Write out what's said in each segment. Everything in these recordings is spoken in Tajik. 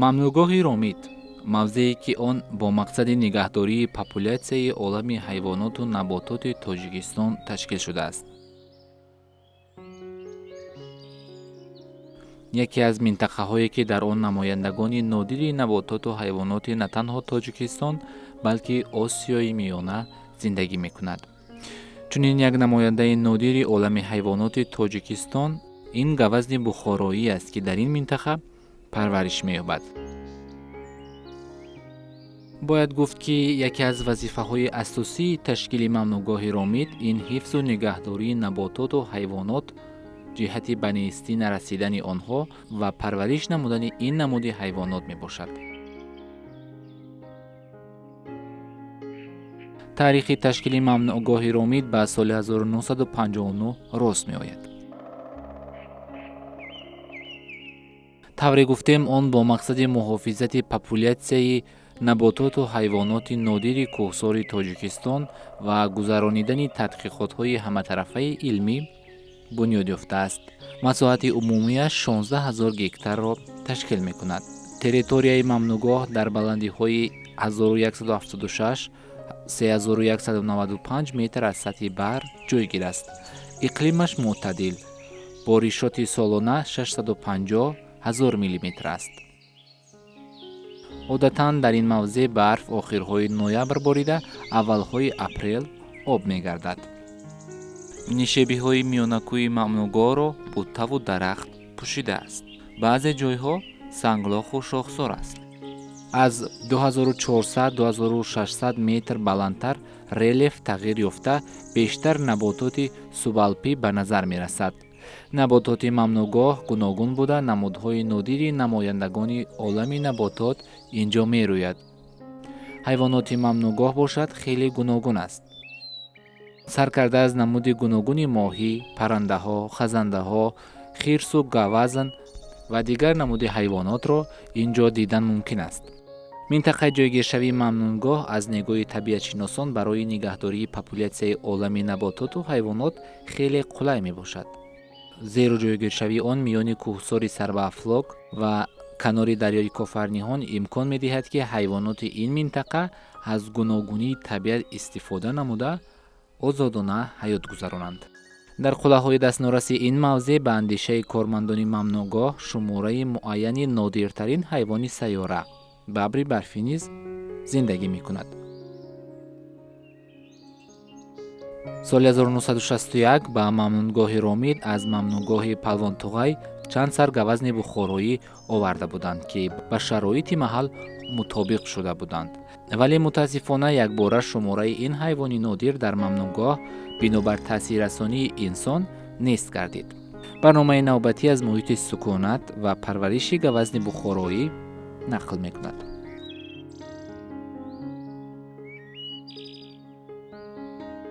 мамнӯъгоҳи Ромид мавзеъе ки он бо мақсади нигаҳдории популятсияи олами ҳайвоноту набототи Тоҷикистон ташкил шудааст. яке аз минтақаҳое ки дар он намояндагони нодири набототу ҳайвоноти на танҳо Тоҷикистон, балки Осиёи Миёна зиндагӣ мекунад. чунин як намояндаи нодири олами ҳайвоноти Тоҷикистон ин гавазни бухороӣ аст, ки дар ин минтақа парвариш меёбад. бояд гуфт, ки яке аз вазифаҳои асосии ташкили мамнӯъгоҳи Ромид ин ҳифзу нигаҳдории набототу ҳайвонот ҷиҳати ба нестӣ нарасидани онҳо ва парвариш намудани ин намуди ҳайвонот мебошад. таърихи ташкили мамнӯъгоҳи Ромид ба соли 1959 рост меояд. тавре гуфтем, он бо мақсади муҳофизати популятсияи набототу ҳайвоноти нодири кӯҳсори Тоҷикистон ва гузаронидани тадқиқотҳои ҳаматарафаи илмӣ бунёд ёфтааст. масоҳати умумияш 16 000 гектарро ташкил мекунад. территорияи мамнӯъгоҳ дар баландиҳои 1176 3195 метр аз сатҳи баҳр ҷойгир аст. иқлимаш мӯътадил, боришоти солона 650 000 миллиметр аст. одатан дар ин мавзеъ барф охирҳои ноябр борида аввалҳои апрел об мегардад. нишебиҳои миёнакӯҳи мамнӯъгоҳро буттаву дарахт пӯшидааст. баъзе ҷойҳо санглоху шохсор аст. аз 2400-2600 метр баландтар релеф тағйир ёфта бештар набототи субалпӣ ба назар мерасад. набототи мамнӯъгоҳ гуногун буда намудҳои нодири намояндагони олами наботот инҷо мерӯяд. ҳайвоноти мамнӯъгоҳ бошад хеле гуногун аст. сар карда аз намуди гуногуни моҳӣ, паррандаҳо, хазандаҳо, хирсу гавазн ва дигар намуди ҳайвонотро инҷо дидан мумкин аст. минтақаи ҷойгиршавии мамнӯъгоҳ аз нигоҳи табиатшиносон барои нигаҳдории популятсияи олами набототу ҳайвонот хеле қулай мебошад. зеро ҷойгиршавии он миёни кӯҳсори сарбаафлок ва канори дарёи Кофарниҳон имкон медиҳад, ки ҳайвоноти ин минтақа аз гуногунии табиат истифода намуда озодона ҳаёт гузаронанд. дар қуллаҳои дастнораси ин мавзеъ ба андешаи кормандони мамнӯъгоҳ шумораи муайяни нодиртарин ҳайвони сайёра бабри барфӣ низ зиндагӣ мекунад. соли 1961 ба мамнӯъгоҳи Ромид аз мамнӯъгоҳи Палвонтуғай чанд сар гавазни бухороӣ оварда буданд, ки ба шароити маҳал мутобиқ шуда буданд. вале мутаассифона якбора шумораи ин ҳайвони нодир дар мамнӯъгоҳ бинобар таъсиррасонии инсон нест гардид. барномаи навбатӣ аз муҳити сукунат ва парвариши гавазни бухороӣ нақл мекунад.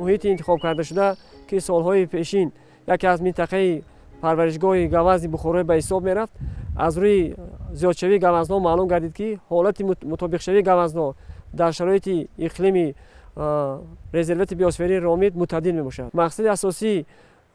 муҳити интихоб кардашуда ки солҳои пешин яке аз минтақаи парваришгоҳи гавазни бухороӣ ба ҳисоб мерафт, аз рӯи зиёдшавии гавазнҳо маълум гардид, ки ҳолати мутобиқшавии гавазнҳо дар шароити иқлими резервати биосферии Ромид мутаддил мебошад. мақсади асосии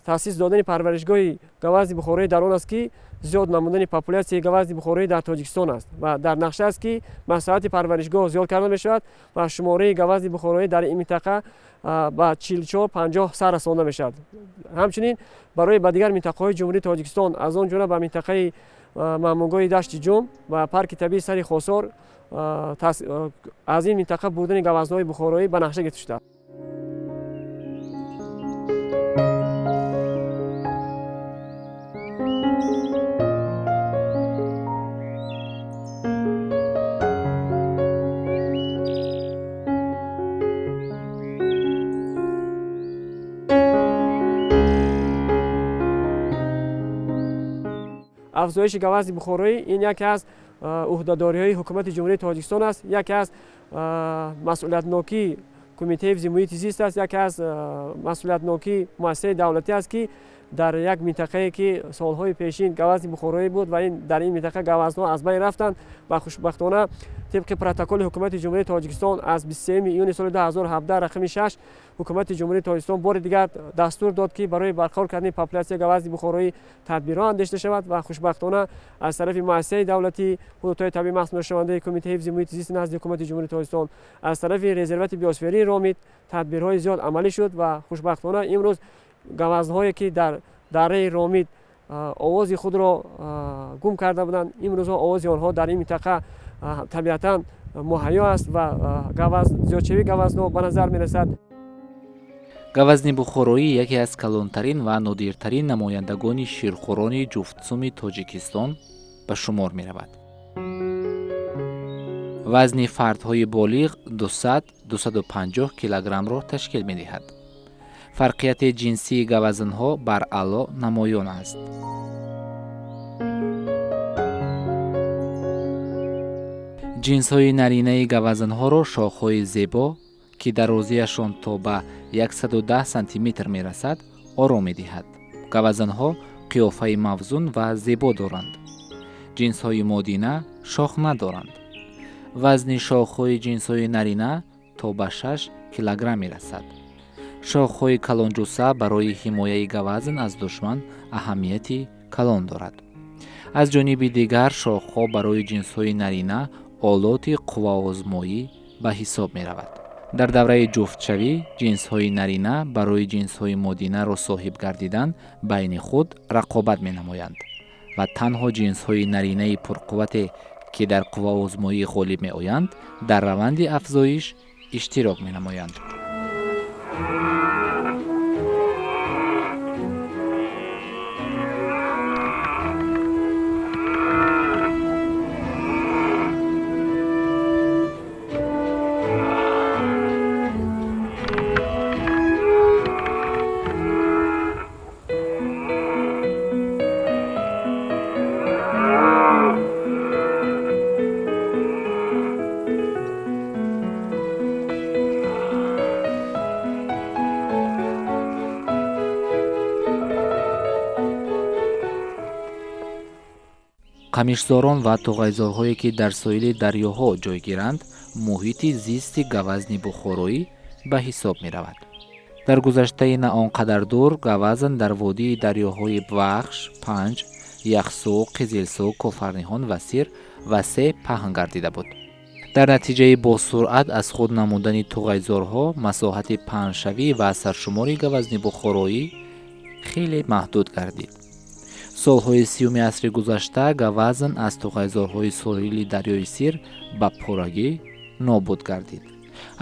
таъсис додани парваришгоҳи гавазни бухороӣ дар он аст, ки зиёд намудани популятсияи гавазни бухороӣ дар Тоҷикистон аст ва дар нақша аст, ки масоҳати парваришгоҳ зиёд карда мешавад ва шумораи гавазни бухороӣ дар ин минтақа ба 44-50 сар расонда мешавад. ҳамчунин барои ба дигар минтақаҳои ҷумҳурии Тоҷикистон, аз он ҷумла ба минтақаи мамнӯъгоҳи дашти ҷум ва парки табиии сари Хосор аз ин минтақа бурдани гавазнҳои бухороӣ ба нақша гирифта шудааст. афзоиши гавазни бухороӣ ин яке аз уҳдадориҳои ҳукумати ҷумҳурии Тоҷикистон аст, яке аз масъулиятнокии кумитаи ҳифзи муҳити зист аст, яке аз масъулиятнокии муассисаи давлатӣ аст, ки дар як минтақае ки солҳои пешин гавазни бухороӣ буд ва дар ин минтақа гавазнҳо аз байн рафтанд ва хушбахтона тибқи протоколи ҳукумати ҷумҳурии тоҷикистон аз 23 июни соли 2017 рақами 6 ҳукумати ҷумҳурии тоҷикистон бори дигар дастур дод ки барои барқарор кардани популясияи гавазни бухороӣ тадбирҳо андешта шавад ва хушбахтона аз тарафи муассисаи давлатӣ ҳудудҳои табиӣ маҳсулшавандаи кумитаи ҳифзи муҳити зисти назди ҳукумати ҷумҳурии тоҷикистон аз тарафи резервати биосферии ромид тадбирҳои зиёд амалӣ шуд ва хушбахтона имрӯз гавазнҳое ки дар дараи ромид овози худро гум карда буданд имрӯзҳо овози онҳо дар ин минтақа табиатан муҳайё аст ва зиёдшавии гавазнҳо ба назар мерасад. гавазни бухороӣ яке аз калонтарин ва нодиртарин намояндагони ширхӯрони ҷуфтсуми тоҷикистон ба шумор меравад. вазни фардҳои болиғ 200-250 килограммро ташкил медиҳад. фарқияти ҷинсии гавазнҳо баръало намоён аст. ҷинсҳои наринаи гавазнҳоро шохҳои зебо ки дарозияшон то ба 110 сантиметр мерасад ором медиҳад. гавазнҳо қиёфаи мавзун ва зебо доранд. ҷинсҳои модина шох надоранд. вазни шохҳои ҷинсҳои нарина то ба 6 килограмм мерасад. шохҳои калонҷуса барои ҳимояи гавазн аз душман аҳамияти калон дорад. аз ҷониби дигар шохҳо барои ҷинсҳои нарина олоти қувваозмоӣ ба ҳисоб меравад. дар давраи ҷуфтшавӣ ҷинсҳои нарина барои ҷинсҳои модинаро соҳиб гардидан байни худ рақобат менамоянд ва танҳо ҷинсҳои наринаи пурқуввате ки дар қувваозмоӣ ғолиб меоянд дар раванди афзоиш иштирок менамоянд. қамишзорон ва тоғайзорҳое ки дар соили дарёҳо ҷойгиранд муҳити зисти гавазни бухороӣ ба ҳисоб меравад. дар гузаштаи на он қадар дур гавазн дар водии дарёҳои вахш, панҷ, яхсу, қизилсу, кофарниҳон ва сир ва се паҳн гардида буд. дар натиҷаи босуръат аз худ намудани тоғайзорҳо масоҳати паҳншавӣ ва саршумори гавазни бухороӣ хеле маҳдуд гардид. солҳои 30 асри гузашта гавазн аз тоғайзорҳои соҳили дарёи сир ба пуррагӣ нобуд гардид.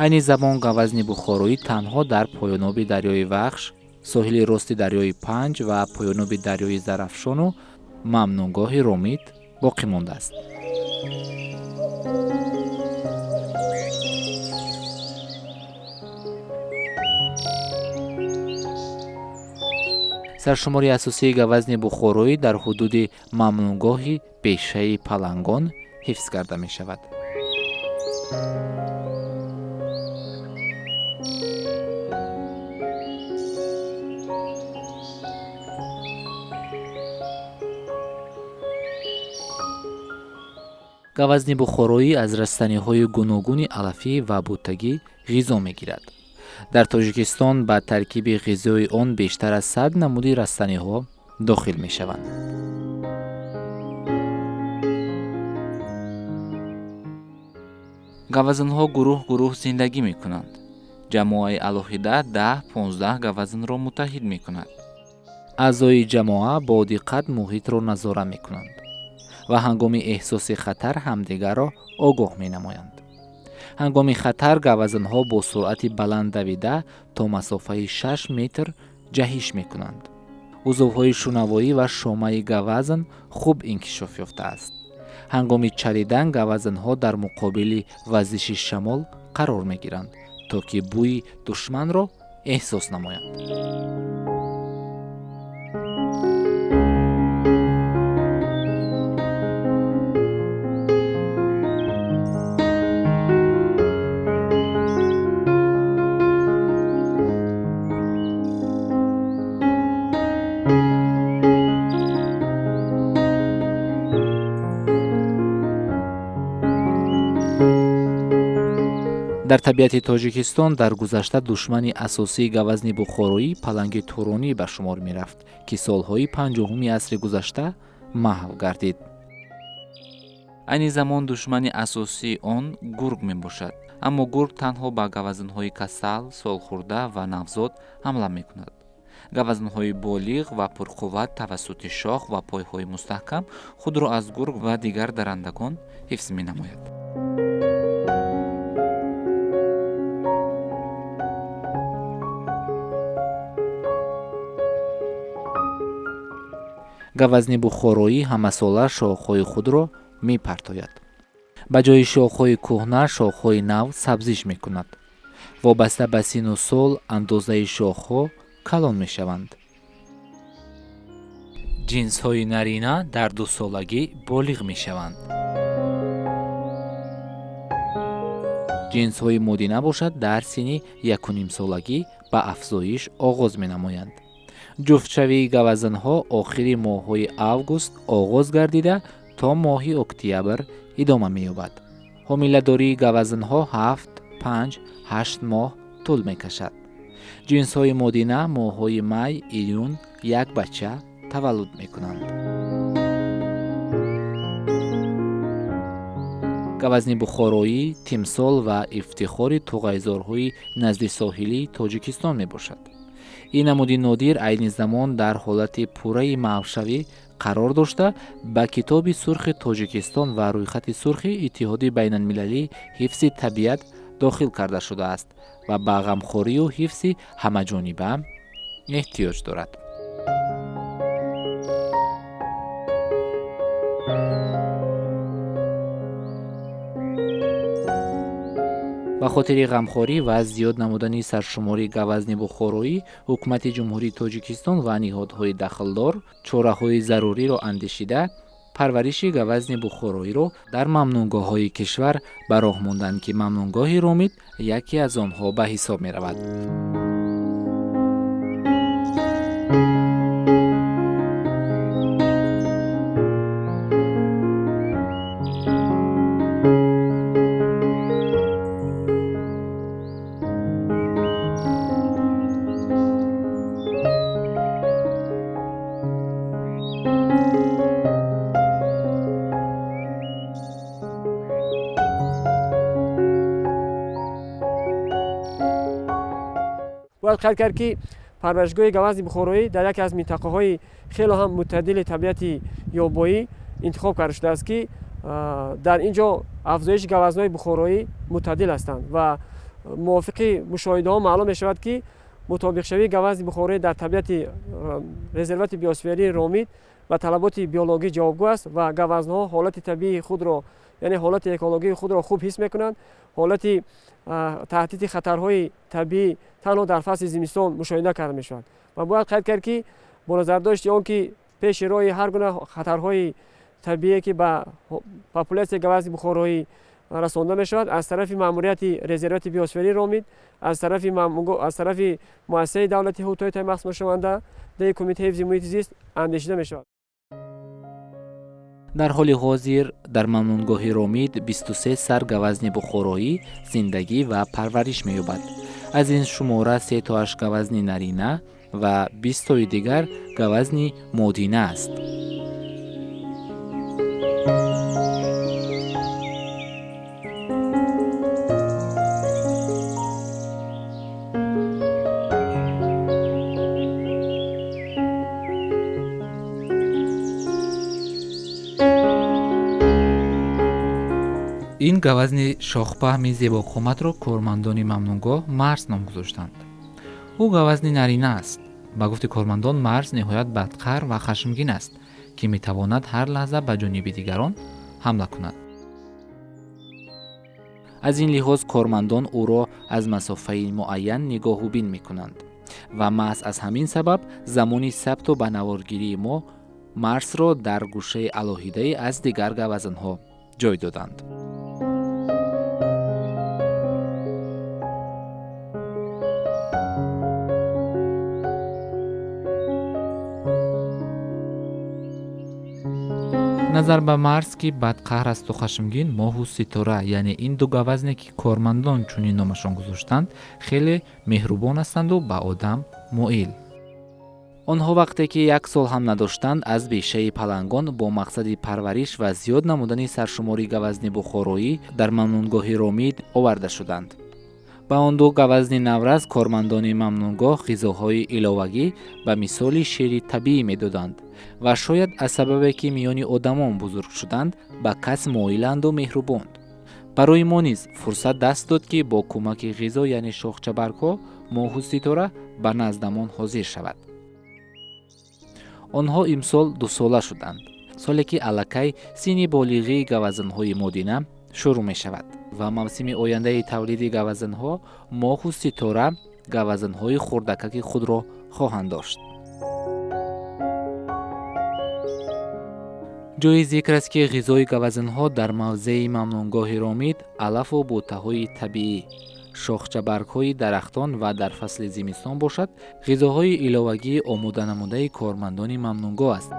айни замон гавазни бухороӣ танҳо дар поёноби дарёи вахш, соҳили рости дарёи панҷ ва поёноби дарёи зарафшону мамнунгоҳи ромид боқӣ мондааст. саршумори асосии гавазни бухороӣ дар ҳудуди мамнунгоҳи бешаи палангон ҳифз карда мешавад. гавазни бухороӣ аз растаниҳои гуногуни алафӣ ва бутагӣ ғизо мегирад. дар тоҷикистон ба таркиби ғизои он бештар аз 100 намуди растаниҳо дохил мешаванд. гавазнҳо гурӯҳ зиндагӣ мекунанд. ҷамоаи алоҳида 10-15 гавазнро муттаҳид мекунад. аъзои ҷамоа бо диққат муҳитро назора мекунанд ва ҳангоми эҳсоси хатар ҳамдигарро огоҳ менамоянд. ҳангоми хатар гавазнҳо бо суръати баланд давида то масофаи 6 метр ҷаҳиш мекунанд. узувҳои шунавоӣ ва шомаи гавазн хуб инкишоф ёфтааст. ҳангоми чаридан гавазнҳо дар муқобили вазиши шамол қарор мегиранд, то ки бӯи душманро эҳсос намоянд. дар табиати тоҷикистон дар гузашта душмани асосии гавазни бухороӣ паланги туронӣ ба шумор мерафт, ки солҳои 50-уми асри гузашта маҳв гардид. айни замон душмани асосии он гург мебошад, аммо гург танҳо ба гавазнҳои касал, солхӯрда ва навзод ҳамла мекунад. гавазнҳои болиғ ва пурқувват тавассути шох ва пойҳои мустаҳкам худро аз гург ва дигар даррандагон ҳифз менамояд. гавазни бухороӣ ҳамасола шохҳои худро мепартояд. ба ҷои шохҳои кӯҳна шохҳои нав сабзиш мекунад. вобаста ба сину сол андозаи шохҳо калон мешаванд. ҷинсҳои нарина дар дусолагӣ болиғ мешаванд. ҷинсҳои модина бошад дар синни 1.5-солагӣ ба афзоиш оғоз менамоянд. ҷуфтшавии гавазнҳо охири моҳҳои август оғоз гардида то моҳи октябр идома меёбад. ҳомиладории гавазнҳо 7-5-8 моҳ тӯл мекашад. ҷинсҳои модина моҳҳои май, июн як бача таваллуд мекунанд. гавазни бухороӣ тимсол ва ифтихори туғайзорҳои наздисоҳилии тоҷикистон мебошад. ин намуди нодир айни замон дар ҳолати пурраи маҳвшавӣ қарор дошта ба китоби сурхи тоҷикистон ва рӯйхати сурхи иттиҳоди байналмилалии ҳифзи табиат дохил карда шудааст ва ба ғамхорию ҳифзи ҳамаҷониба эҳтиёҷ дорад. ба хотири ғамхорӣ ва зиёд намудани саршумори гавазни бухороӣ ҳукумати ҷумҳурии тоҷикистон ва ниҳодҳои дахлдор чораҳои заруриро андешида парвариши гавазни бухороиро дар мамнунгоҳҳои кишвар ба роҳ монданд, ки мамнунгоҳи Ромид яке аз онҳо ба ҳисоб меравад. бояд қайд кард, ки парваришгоҳи гавазни бухороӣ дар яке аз минтақаҳои хело ҳам мӯътадили табиати ёбоӣ интихоб карда шудааст, ки дар ин ҷо афзоиши гавазнҳои бухороӣ мӯътадил ҳастанд ва мувофиқи мушоҳидаҳо маълум мешавад, ки мутобиқшавии гавазни бухороӣ дар табиати резервати биосферии Ромид ва талаботи биологӣ ҷавобгӯ аст ва гавазнҳо ҳолати табиии худро, яъне ҳолати экологии худро хуб ҳис мекунанд. ҳолати таҳдиди хатарҳои табиӣ танҳо дар фасли зимистон мушоҳида карда мешавад. ва бояд қайд кард, ки бо назардошти он ки пеши роҳи ҳар гуна хатарҳои табиие ки ба популясияи гавазни бухороӣ расонда мешавад, аз тарафи маъмурияти резервати биосферии Ромид, аз тарафи муассисаи давлати ҳудудҳои таъмин махсусношаванда, даи кумитаи ҳифзи муҳити зист андешида мешавад. дар ҳоли ҳозир дар мамнунгоҳи Ромид 23 сар гавазни бухороӣ зиндагӣ ва парвариш меёбад. аз ин шумора 3-8 гавазни нарина ва 20 дигар гавазни модина аст. ин гавазни шохпаҳми зебоқоматро кормандони мамнунгоҳ марс ном гузоштанд. ӯ гавазни нарина аст. ба гуфти кормандон марс ниҳоят бадқар ва хашмгин аст, ки метавонад ҳар лаҳза ба ҷониби дигарон ҳамла кунад. аз ин лиҳоз кормандон ӯро аз масофаи муайян нигоҳубин мекунанд ва маҳз аз ҳамин сабаб замони сабту ба наворгирии мо марсро дар гӯшаи алоҳидаи аз дигар гавазнҳо ҷой доданд. назар ба марс ки бадқаҳр асту хашмгин, моҳу ситора, яъне ин ду гавазне ки кормандон чунин номашон гузоштанд, хеле меҳрубон ҳастанду ба одам моил. онҳо вақте ки 1 сол ҳам надоштанд, аз бешаи палангон бо мақсади парвариш ва зиёд намудани саршумори гавазни бухороӣ дар мамнунгоҳи Ромид оварда шуданд. ба он ду гавазни навраз кормандони мамнунгоҳ ғизоҳои иловагӣ ба мисоли шери табиӣ медоданд ва шояд аз сабабе ки миёни одамон бузург шуданд, ба кас моиланду меҳрубонд. барои мо низ фурсат даст дод ки бо кӯмаки ғизо, яъне шохчабаргҳо, моҳу ситора ба наздамон ҳозир шавад. онҳо имсол 2 сола шуданд, соле ки аллакай синни болиғии гавазанҳои модина шурӯъ мешавад ва мавсими ояндаи тавлиди гавазанҳо моҳу ситора гавазанҳои хурдакаки худро хоҳанд дошт. ҷои зикр аст ки ғизои гавазанҳо дар мавзеи мамнунгоҳи Ромид алафу бутаҳои табиӣ, шохчабаргҳои дарахтон ва дар фасли зимистон бошад, ғизоҳои иловагии омоданамудаи кормандони мамнунгоҳ аст.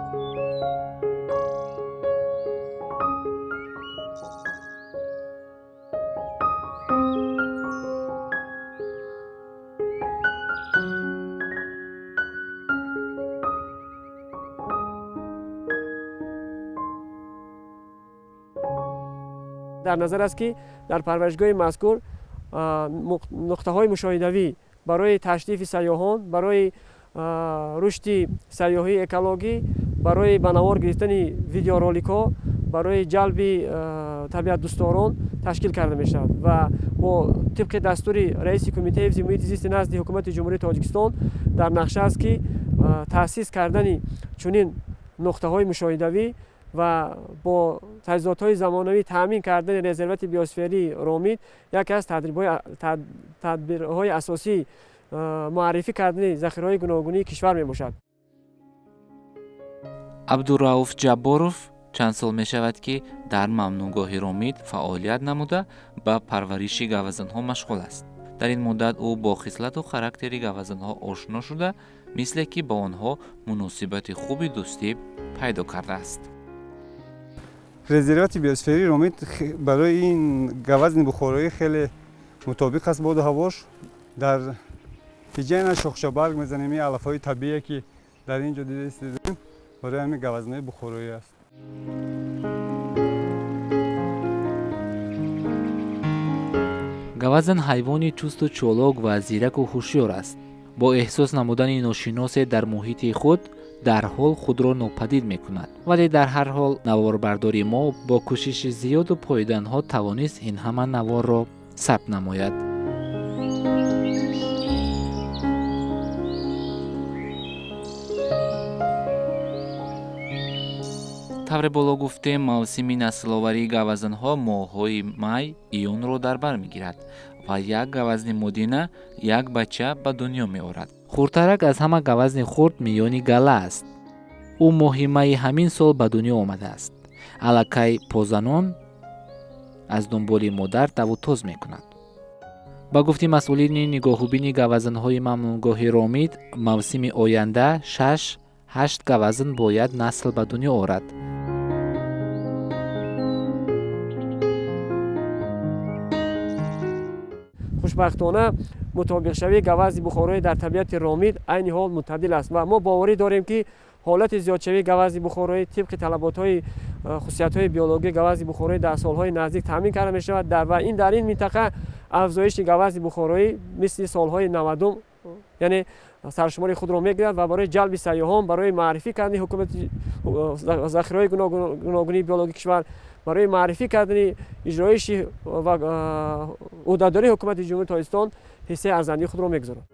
дар назар аст ки дар парваришгоҳи мазкур нуқтаҳои мушоҳидавӣ барои ташрифи сайёҳон, барои рушди сайёҳии экологӣ, барои ба навор гирифтани видеороликҳо, барои ҷалби табиатдӯсторон ташкил карда мешавад ва бо тибқи дастури раиси кумитаи ҳифзи муҳити зисти назди ҳукумати ҷумҳурии Тоҷикистон дар нақша аст ки таъсис кардани чунин нуқтаҳои мушоҳидавӣ ва бо таҷҳизотҳои замонавӣ таъмин кардани резервати биосферии Ромид яке аз тадбирҳои асосии муаррифӣ кардани захираҳои гуногунии кишвар мебошад. абдурауф ҷабборов чанд сол мешавад ки дар мамнунгоҳи Ромид фаъолият намуда ба парвариши гавазанҳо машғул аст. дар ин муддат ӯ бо хислату характери гавазанҳо ошно шуда, мисле ки ба онҳо муносибати хуби дӯстӣ пайдо кардааст. резервати биосферии Ромид барои ин гавазни бухороӣ хеле мутобиқ аст боду ҳавош. дар ҳиҷаина шохчабарг мезанем, ин алафҳои табиие ки дар ин ҷо дида истодем барои ҳамин гавазнаи бухороӣ аст. гавазан ҳайвони чусту чолок ва зираку ҳушёр аст. бо эҳсос намудани ношиносе дар муҳити худ дарҳол худро нопадид мекунад. вале дар ҳар ҳол наворбардори мо бо кӯшиши зиёду поиданҳо тавонист ин ҳама наворро сабт намояд. тавре боло гуфтем, мавсими насловарии гавазанҳо моҳҳои май, июнро дар бар мегирад ва як гавазни модина як бача ба дунё меорад. хурдтарак аз ҳама гавазни хурд миёни гала аст. ӯ моҳи майи ҳамин сол ба дунё омадааст. аллакай позанон аз дунболи модар даву тоз мекунад. ба гуфти масъулини нигоҳубини гавазанҳои мамнунгоҳи Ромид, мавсими оянда 6-8 гавазн бояд насл ба дунё орад. хушбахтона мутобиқшавии гавази бухороӣ дар табиати Ромид айни ҳол мутаддил аст ва мо боварӣ дорем ки ҳолати зиёдшавии гавази бухороӣ тибқи талаботҳои хусусиятҳои биологии гавази бухороӣ дар солҳои наздик таъмин карда мешавад ва ин дар ин минтақа афзоиши гавази бухороӣ мисли солҳои 90 яъне саршумори худро мегирад ва барои ҷалби сайёҳон, барои маърифӣ кардани ҳукумати захираҳои гуногунии биологии кишвар, барои маърифӣ кардани иҷроиши ва ӯҳдадории ҳукумати ҷумҳурии Тоҷикистон ҳиссаи арзандии худро мегузорад.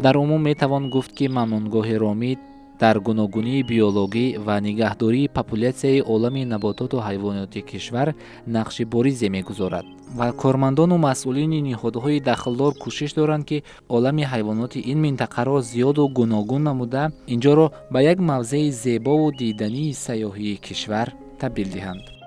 дар умум метавон гуфт ки мамнунгоҳи Ромид дар гуногунии биологӣ ва нигаҳдории популятсияи олами набототу ҳайвоноти кишвар нақши боризе мегузорад ва кормандону масъулини ниҳодҳои дахлдор кӯшиш доранд ки олами ҳайвоноти ин минтақаро зиёду гуногун намуда, инҷоро ба як мавзеи зебову дидании сайёҳии кишвар табдил диҳанд.